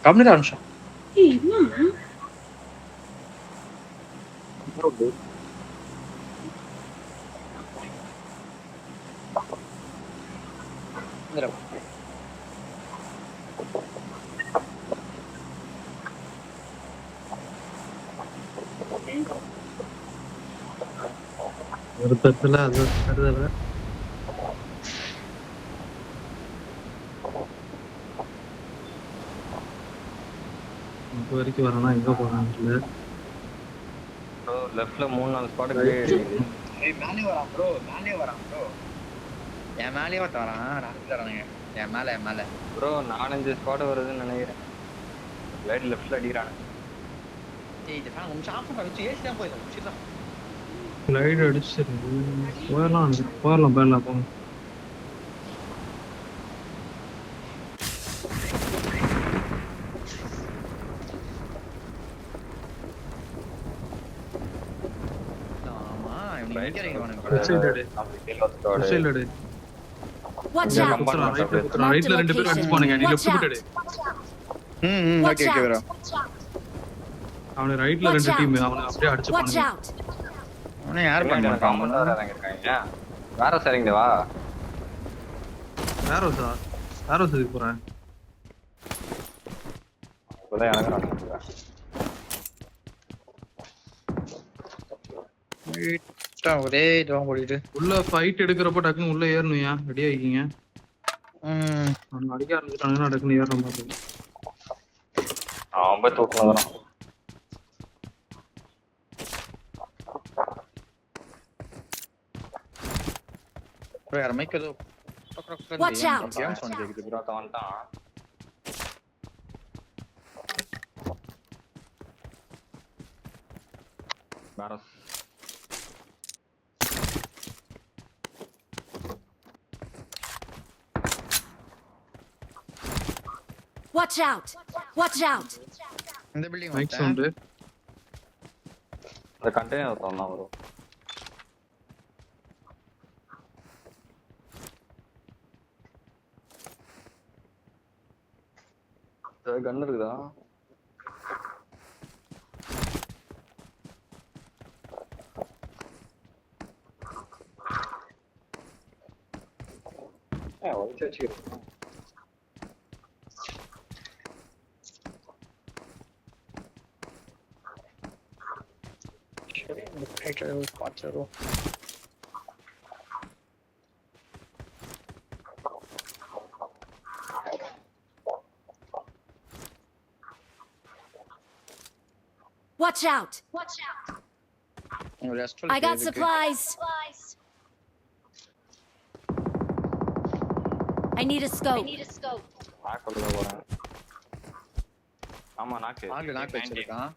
கம்மிடா நிமிஷம். ஒரு தத்துல அது தருதல இங்க வரைக்கும் வரனா எங்க போறான்னு ப்ரோ லெஃப்ட்ல 3-4 ஸ்பாட் கிரேட் இருக்குது. ஏய் மேலே வரான் ப்ரோ என் மேலேயே வரான் ராஸ்ல வரானுங்க என் மேல ப்ரோ 4-5 ஸ்பாட் வருதுன்னு நினைக்கிறேன். ரைட் லெஃப்ட்ல அடிக்கிறானு. ஏய் இந்த ஃபேன் கொஞ்சம் ஆஃப் பண்ணி வச்சு ஏசி தான் போயிடும் முடிச்சிடலாம். லைட் அடிச்சிருக்கு போயிடலாம் போங்க. ஆமா இவங்க எங்க இறங்குவானுங்க Watch out! ரைட்ல ரெண்டு பேரும் அடிச்சு போனுங்க. நீ லெஃப்ட் போடு. Okay bro. அவன ரைட்ல ரெண்டு டீம் அவன அப்படியே அடிச்சு Watch போனுங்க. out! அவனே யார் பண்ண காம்பவுண்ட் வராங்க இருக்காங்க. வேற சரிங்க வா. வேரோஸா இதுக்கு போறேன். இப்போதான் இறங்குறாங்க. ஒரே இதுவும் ஓடிட்டு உள்ள ஃபைட் எடுக்கிறப்ப டக்குன்னு உள்ள ஏறணும்யா. ரெடி ஆகிக்கீங்க. அவன் அடிக்க ஆரம்பிச்சிட்டானுன்னா டக்குன்னு ஏற மாதிரி. அவன் போய் தூக்கணும். ப்ரோ யார் மைக் ஏதோ Watch out! கேம் சவுண்ட் கேக்குது ப்ரோ வந்துட்டான். பாரஸ் Watch out! Watch out! இந்த பில்டிங் மைக் சவுண்ட் அந்த கண்டெய்னர் தரலாம் ப்ரோ. கன் இருக்குதா? ஒழிச்சு வச்சுக்கிறேன். Watch out! I got supplies. I need a scope. நாக்கு உள்ள போறேன். ஆமா நாக்கு. நாக்கு வச்சிருக்கான்.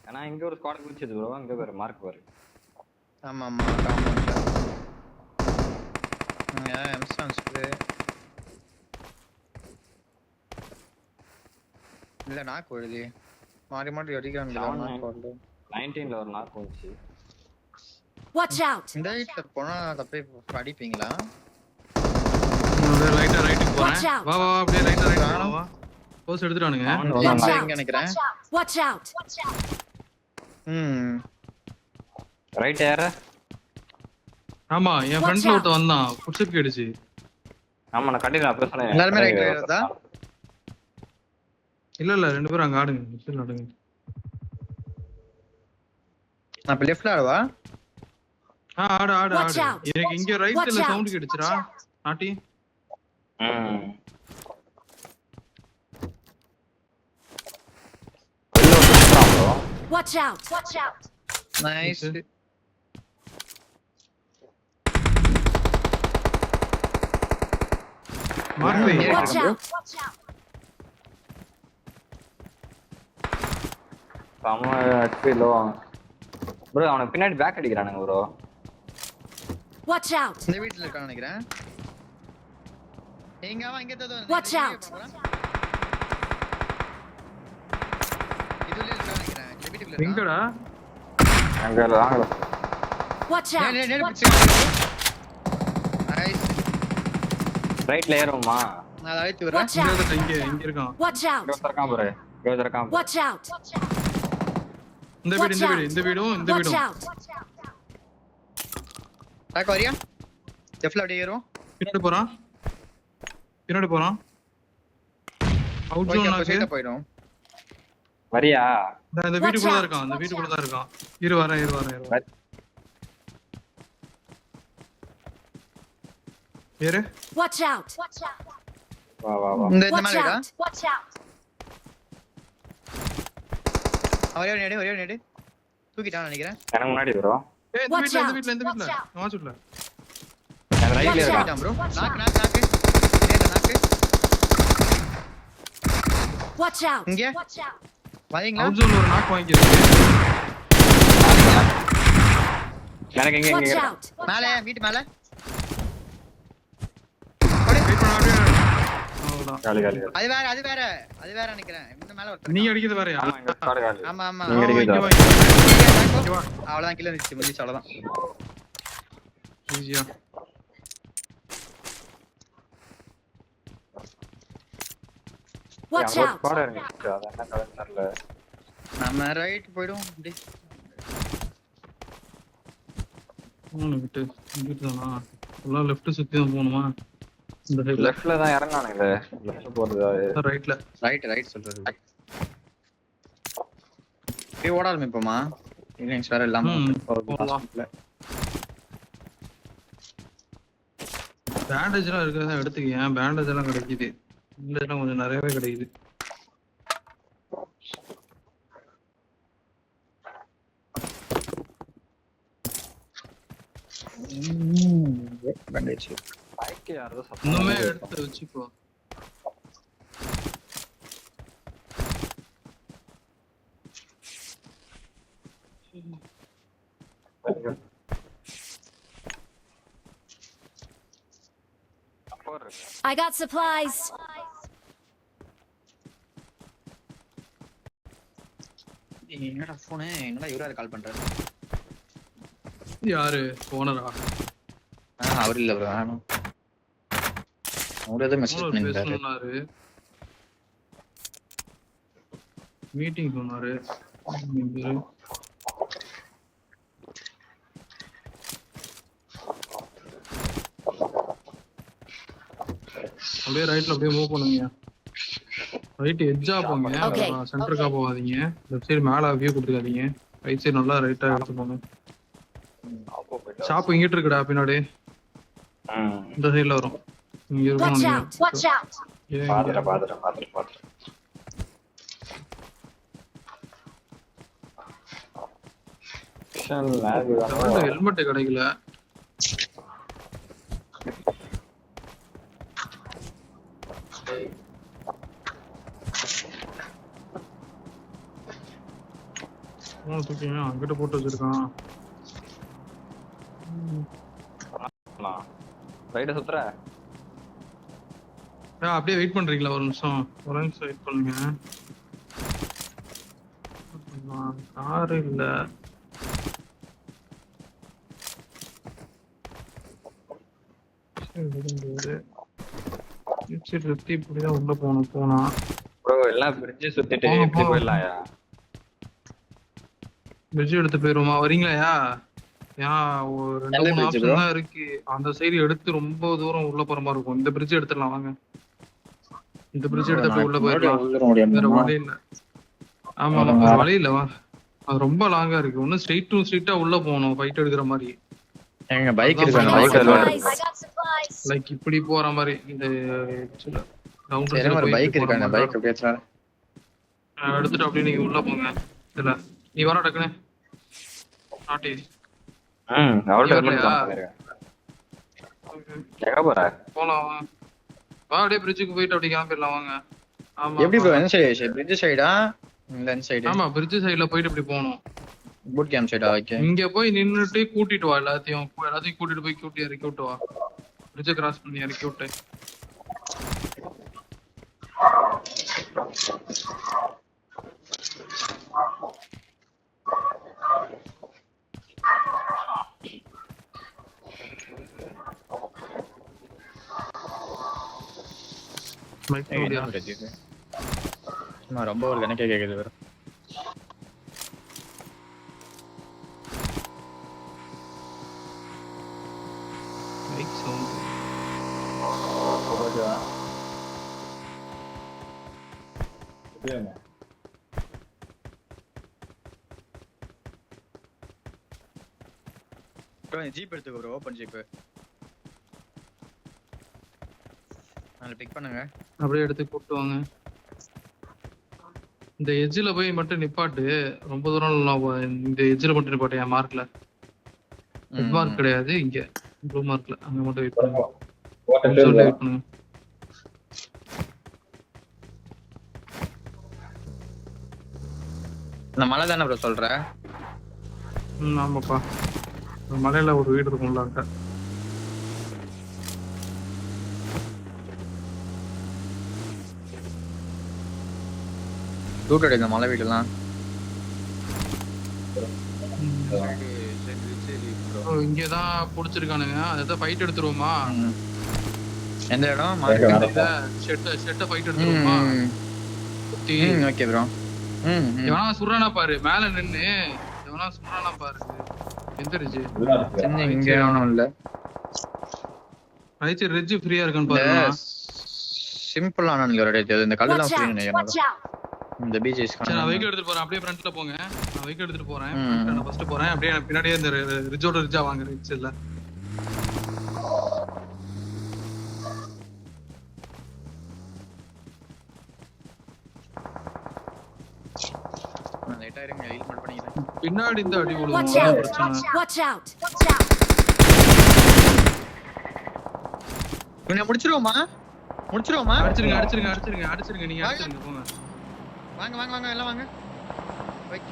ஆனா இங்க ஒரு ஸ்குவாட் குதிச்சது ப்ரோ. அங்க பாரு மார்க் பாரு. ஆமா காம்பவுண்ட்ல. எம்ஸ்டான்ஸ்க்கு இல்ல நாக்கு வருது. மாறி அடிக்கிறாங்க. 19ல ஒரு நாக்கு வந்துச்சு. Watch out! இந்த வீட்ல போனா தப்பே அடிப்பீங்களா? நான் ரைட்டா ரைட்டுக்கு போறேன். வா அப்படியே ரைட்டா வா. போஸ் எடுத்துறானுங்க. எங்க நினைக்கிறேன். Watch out! ரைட் ஏற. ஆமா என் ஃப்ரெண்ட்ல ஒருத்த வந்தான். புட்ஸ்அப் கேடுச்சு. ஆமா நான் கண்டிப்பா அப்ப சொன்னேன். எல்லாரும் ரைட் ஏறதா? இல்ல ரெண்டு பேரும் அங்க ஆடுங்க. மிஷின் ஆடுங்க. நான் இப்ப லெஃப்ட்ல ஆடுவா? ஆடு எனக்கு இங்க ரைட்ல சவுண்ட் கேடுச்சுடா. நாட்டி Watch out! Nice. Watch out! சம HP லோ. ப்ரோ அவன பின்னாடி பேக் அடிக்கறானுங்க ப்ரோ. Watch out! இந்த வீட்ல இருக்கான்னு நினைக்கிறேன். எங்க அவன் இங்க தோ. Watch out! இதுல இருக்கான்னு நினைக்கிறேன். வீட்டுக்குள்ள இருக்கா. எங்கடா? அங்க வாங்க. Watch out! நைஸ். ரைட்ல ஏறுவோமா? நான் அதை அழைத்து விடுறேன். Watch out! இங்க இருக்கான். Watch out! இருக்கான் பாரு. இருக்கான் பாரு. Watch out! இந்த வீடும் இந்த Watch வீடும் out! டாக் வரியா? லெஃப்ட்ல அப்படியே ஏறுவோம். பின்னாடி போறான் அவுட் ஓகே, ஜோன் அப்ப ஆச்சு. ஸ்ட்ரைட்டா போயிடும். வரியா? இந்த வீட்டுக்குள்ள தான் இருக்கான். அந்த வீட்டுக்குள்ள தான் இருக்கான். இரு வரேன். ஏறு. Watch out! வா வா வா. இந்த Watch மேல out! Watch out! ஒரே ஒரு நேடு தூக்கிட்டான்னு நினைக்கிறேன். எனக்கு முன்னாடி bro. ஏய் இந்த Watch வீட்ல இந்த out. வீட்ல நான் சொல்ல. எனக்கு ரைட்ல Watch இருக்கான். out. ப்ரோ Watch நாக்கு out. நாக்கு நாக்கு Watch out! இங்க Watch out! வரீங்களா? அவுட் ஜோன்ல ஒரு நாக் வாங்கிக்கிறேன். எனக்கு எங்க Watch எங்க out! மேல வீட்டு மேல வெயிட் பண்ணு அப்படியே. அவ்வளவுதான். காலி காலி. அது வேற நினைக்கிறேன். இந்த மேல ஒருத்தர் நீ அடிக்கிறது வேறயா? ஆமா இங்க ஸ்குவாட் காலி. ஆமா நீங்க அடிக்கிறது இங்க வேற. வா. அவ்வளவுதான் கீழ இருந்துச்சு முடிச்சு அவ்வளவுதான். ஈஸியா. Watch out! ஸ்குவாட் இறங்கிச்சு. அது என்ன கலன்னு தெரியல. நம்ம ரைட் போய்டும் அப்படி. விட்டு தானா? எல்லாம் லெஃப்ட் சுத்தி தான் போகணுமா? இந்த சைடுல லெஃப்ட்ல தான் இறங்குனானுங்க. லெஃப்ட் போறது ரைட்ல. ரைட் சொல்றது. போய் ஓடாலும் இப்போமா இல்லைங்க வேற இல்லாம போகலாம். பேண்டேஜ்லாம் இருக்கிறதா எடுத்துக்கங்க. பேண்டேஜ் எல்லாம் கிடைக்குது. இல்லைன்னா கொஞ்சம் நிறையவே கிடைக்குது. பேண்டேஜ் பைக் யாரோ இன்னுமே எடுத்து வச்சுக்கோ. I got supplies. என்னடா போன் என்னடா இவராரு கால் பண்றாரு? யாரு ஓனரா? அவர் இல்ல ப்ரோ. அவரே தான் மெசேஜ் பண்ணிருக்காரு. சொன்னாரு மீட்டிங் சொன்னாரு. அப்படியே ரைட்ல அப்படியே மூவ் பண்ணுங்க. ரைட் எட்ஜா போங்க. Okay. சென்டருக்கா போகாதீங்க. லெஃப்ட் சைடு மேல வியூ கொடுத்துக்காதீங்க. ரைட் சைடு நல்லா ரைட்டா எடுத்து போங்க. ஷாப் இங்கிட்டு இருக்குடா பின்னாடி. இந்த சைடுல வரும். இங்க Watch இருக்கும். out! Watch out! பாத்துறேன். ஹெல்மெட் கிடைக்கல. அங்கிட்ட போட்டு வச்சிருக்கான். ரைட் சுத்துற. அப்படியே வெயிட் பண்றீங்களா? ஒரு நிமிஷம் வெயிட் பண்ணுங்க. கார் இல்ல. இப்படிதான் உள்ள போனா ப்ரோ எல்லாம் பிரிட்ஜ் சுத்திட்டு இப்படி போயிடலாம்யா. பிரிட்ஜ் எடுத்து போயிருவோமா? வரீங்களாயா? ஏன் ஒரு 2-3 ஆப்ஷன் தான் இருக்கு. அந்த சைடு எடுத்து ரொம்ப தூரம் உள்ள போற மாதிரி இருக்கும். இந்த பிரிட்ஜ் எடுத்துடலாம் வாங்க. இந்த பிரிட்ஜ் எடுத்து போய் உள்ள போயிடலாம். வேற வழி இல்ல. ஆமா வேற வழி இல்ல. வா. அது ரொம்ப லாங்கா இருக்கு. ஒன்னும் ஸ்ட்ரைட்டா உள்ள போகணும் ஃபைட் எடுக்கிற மாதிரி. எங்க பைக் I இருக்கு. got bike supplies. லைக் இப்படி போற மாதிரி இந்த ஒரு பைக் இருக்கு. அந்த பைக் அப்படியே எடுத்துட்டு அப்படியே நீங்க உள்ள போங்க. இல்ல நீ வர டக்குனே நாட்டி. அவள்கிட்ட ஹெல்மெட் பண்ணிருக்கேன். எங்க போற? போலாம் வா. அப்படியே பிரிட்ஜுக்கு போயிட்டு அப்படியே கிளம்பிடலாம் வாங்க. ஆமா எப்படி ப்ரோ? என்ன சைடு? பிரிட்ஜ் சைடா? இந்த சைடு. ஆமா பிரிட்ஜ் சைடுல போயிட்டு இப்படி போகணும். பூட் கேம்ப் சைடா? ஓகே. இங்க போய் நின்னுட்டு கூட்டிட்டு வா. எல்லாத்தையும் கூட்டிட்டு போய் இறக்கி விட்டு வா. பிரிட்ஜ் கிராஸ் பண்ணி இறக்கி விட்டு. மைக் ஓடியா நான் ரொம்ப ஒரு கணக்கே கேக்குது வேற. மைக் சவுண்ட் ப்ரோ ஜீப் எடுத்துக்கோ ப்ரோ, ஓபன் ஜீப். நாளை பிக் பண்ணுங்க. அப்படியே எடுத்து கூப்பிட்டு வாங்க. இந்த எட்ஜில் போய் மட்டும் நிப்பாட்டு. ரொம்ப தூரம் இந்த எட்ஜில் மட்டும் நிப்பாட்டு. என் மார்க்ல ரெட் மார்க் கிடையாது, இங்க ப்ளூ மார்க்ல அங்க மட்டும் வெயிட் பண்ணுங்க. வெயிட் பண்ணுங்க. இந்த மலை தானே ப்ரோ சொல்ற? ஆமாப்பா, மலையில ஒரு வீடு இருக்கும்ல அங்க. லூட் அடி இந்த மலை வீடுலாம். இங்கதான் புடிச்சிருக்கானுங்க. அதான் ஃபைட் எடுத்துருவோமா? எந்த இடம்? ஷெட்ட ஃபைட் எடுத்துருவோமா? Okay bro. எவனா சுறானா பாரு, மேல நின்னு எவனா சுறானா பாரு. எந்த ரிட்ஜ்? இங்க ஒண்ணும் இல்ல. ரைட் ரிட்ஜ் ஃப்ரீயா இருக்கான்னு பாருங்க. சிம்பிளான இந்த கல்லெல்லாம் Watch ஃப்ரீ out! நினைக்கிறேன். Watch out! இந்த பீச்சஸ் சரி, நான் வெஹிக்கிள் எடுத்துட்டு போறேன். அப்படியே ஃப்ரண்ட்ல போங்க. நான் வெஹிக்கிள் எடுத்துட்டு போறேன். நான் ஃபர்ஸ்ட் போறேன். அப்படியே எனக்கு பின்னாடியே இந்த ரிட்ஜோட ரிட்ஜா வாங்க. ரிட்ஜ் இல்ல நான் லைட்டா இருங்க, ஹீல் மட்டும் பண்ணிக்கிறேன். பின்னாடி இந்த அடி Watch விழுவும். out! பிரச்சனை. Watch out! Watch out! இவனை முடிச்சிருவோமா? அடிச்சிருங்க நீங்க அடிச்சிருங்க போங்க. வாங்க எல்லாம் வாங்க. வைக்க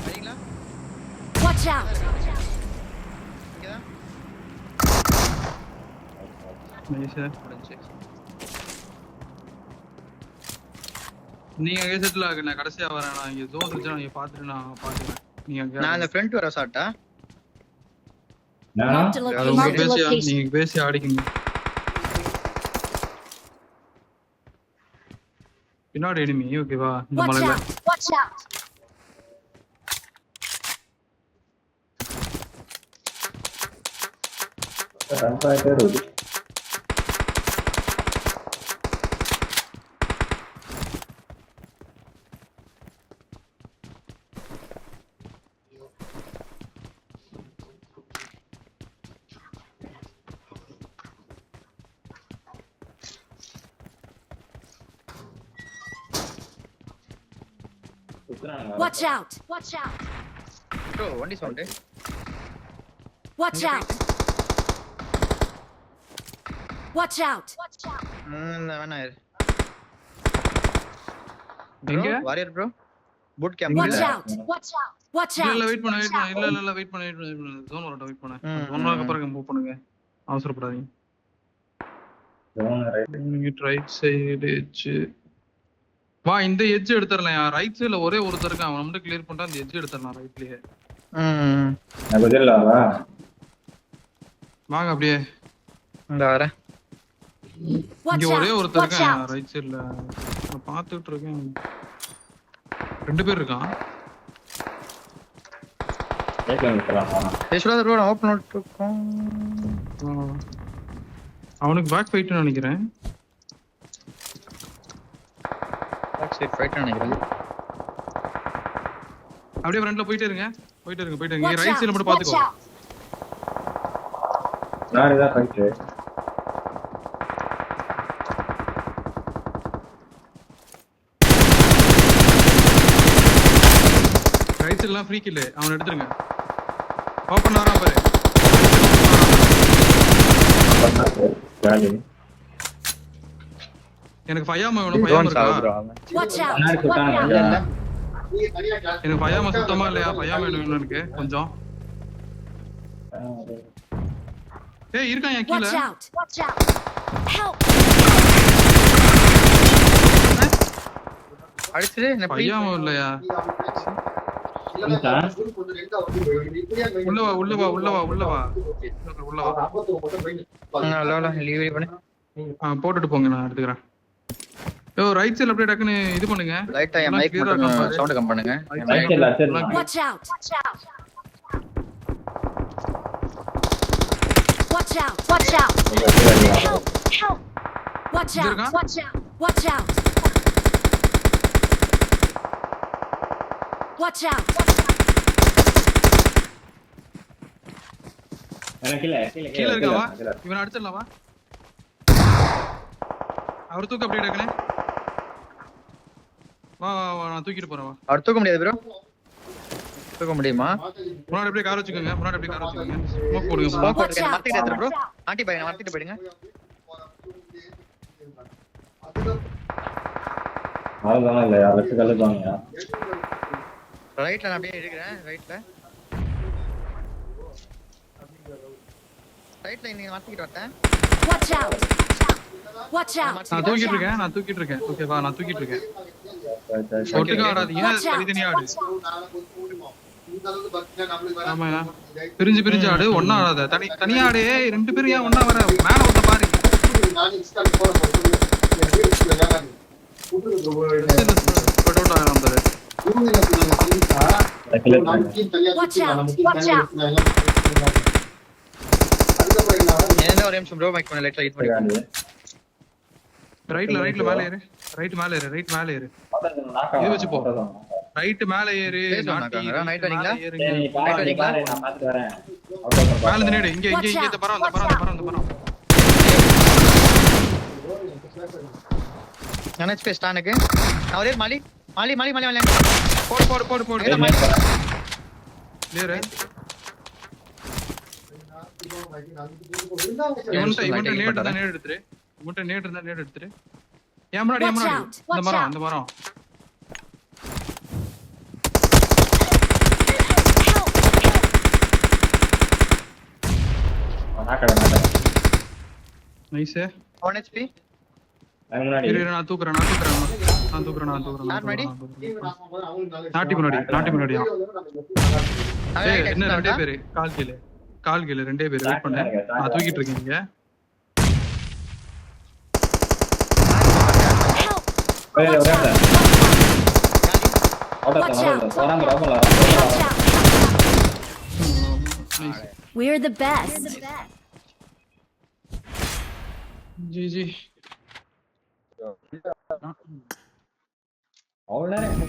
வரீங்களா? Watch out! இங்கதான் நைஸ். முடிஞ்சு. நீங்க அங்கே செட்டில் ஆகுங்க. நான் கடைசியா வரேன். நான் இங்க ஜோன் இருந்துச்சு, நீங்க பாத்துட்டு நான் பாத்துக்கிறேன். நீங்க அங்க நான் அந்த ஃப்ரண்ட் வர சாட்டா. Marked a அது location. உங்க Marked a பேசி location. நீங்க பேசி ஆடிக்கிங்க. பின்னாடி எனிமி. ஓகேவா? இந்த Watch மலையில out! Watch out! Watch out! Watch out! Bro வண்டி sound. Watch out! Watch out! Watch out! வேணா இரு. எங்க? Warrior bro. Boot camp. Watch out! Watch out! Watch out! இல்ல வெயிட் பண்ணு. இல்ல வெயிட் பண்ணு. ஜோன் வரட்டும், வெயிட் பண்ணு. ஜோன் வரக்கு அப்புறம் மூவ் பண்ணுங்க. அவசரப்படாதீங்க. Right side edge. வா, இந்த எட்ஜ் எடுத்துறலாம். ரைட் சைடுல ஒரே ஒருத்தர் இருக்கான். அவன் மட்டும் கிளியர் பண்ணிட்டா அந்த எட்ஜ் எடுத்துறலாம் ரைட்லயே. வாங்க அப்படியே. இந்த வரேன். இங்க ஒரே ஒருத்தர் இருக்கான் ரைட் சைடுல. நான் பாத்துட்டு இருக்கேன். 2 பேர் இருக்கான். ஏசுடா ப்ரோ, நான் ஓபன் அவுட் இருக்கோம். அவனுக்கு பேக் ஃபைட்னு நினைக்கிறேன். பேக் சைடு ஃபைட் நினைக்கிறேன். அப்படியே ஃப்ரண்ட்ல போயிட்டே இருங்க. இங்க ரைட் சைடுல மட்டும் பாத்துக்கோ. நான் இத ஃபைட். ரைட் சைடுல ஃப்ரீ கில். அவன் எடுத்துருங்க. ஓபன் வரா பாரு. எனக்கு ஃபயாமா வேணும். ஃபயாமா இருக்கா? Watch out! எனக்கு ஃபயாமா சுத்தமா இல்லையா? ஃபயாமா வேணும் எனக்கு கொஞ்சம். ஏய் இருக்கான் என் கீழ. Watch out! Watch out! Help! அடிச்சிரு. என்ன ஃபயாமா இல்லையா? உள்ள வா உள்ள வா உள்ள வா உள்ள வா லீவ் பண்ணு. போட்டுட்டு போங்க நான் எடுத்துக்கிறேன். ரைட் சைடுல அப்படியே டக்குன்னு இது பண்ணுங்க. லைட்டா என் மைக் மட்டும் சவுண்ட் கம் பண்ணுங்க. Watch out! Watch out! Watch out! Watch out! Help! Help! Watch out! Watch out! Watch out! Watch out! கீழ இருக்கவா இவனை அடிச்சிடலாம் வா. அவர் தூக்க அப்படியே டக்குன்னு வா வா வா நான் தூக்கிட்டு போறேன் வா. அவர் தூக்க முடியாது ப்ரோ. தூக்க முடியுமா? முன்னாடி அப்படியே கார் வச்சுக்கோங்க. முன்னாடி அப்படியே கார் வச்சுக்கோங்க. ஸ்மோக் போடுங்க. ஸ்மோக் போடுங்க. மத்திட்டு ஏத்துற ப்ரோ. ஆண்டி பையனை மத்திட்டு போயிடுங்க. அவ்வளவுதான் இல்ல யாருக்கு கலப்பாங்க. ரைட்ல நான் அப்படியே எடுக்கிறேன். ரைட்ல நீங்க மத்திட்டு வரேன். Watch out! Watch out! நான் தூக்கிட்டு இருக்கேன். ஓகேவா நான் தூக்கிட்டு இருக்கேன். ஒட்டுக்க ஆடாதீங்க. தனித்தனியா ஆடு. ஆமா பிரிஞ்சு ஆடு. ஒண்ணா ஆடாத. தனியா ஆடு. ரெண்டு பேரும் ஏன் ஒண்ணா வர? மேல வந்து பாரு. Watch out! Watch out! என்ன ஒரு நிமிஷம் ப்ரோ மைக் பண்ண லைட்டா ஹிட் பண்ணி. ரைட்ல மேல ஏறு. ரைட் மேல ஏறு. இது வச்சு போ. ரைட் மேல ஏறு. நைட் வரீங்களா? நான் பாத்து வரேன். மேல இருந்து நேடு. இங்க இந்த பரம். நினைச்சு பேஸ்டானுக்கு. அவரே மாலி. போடு. நேரு. இவன்ட்ட நேடு எடுத்துரு. ஏன் முன்னாடி இந்த மரம். நைஸ். 1 HP. நான் தூக்குறேன். நாட்டி முன்னாடி. என்ன ரெண்டே பேரு கால் கீழ ரெண்டே பேரு வெயிட் பண்ணு. நான் தூக்கிட்டு இருக்கேன் இங்க. We're the best. ஜி அவ்வளவு நேரம்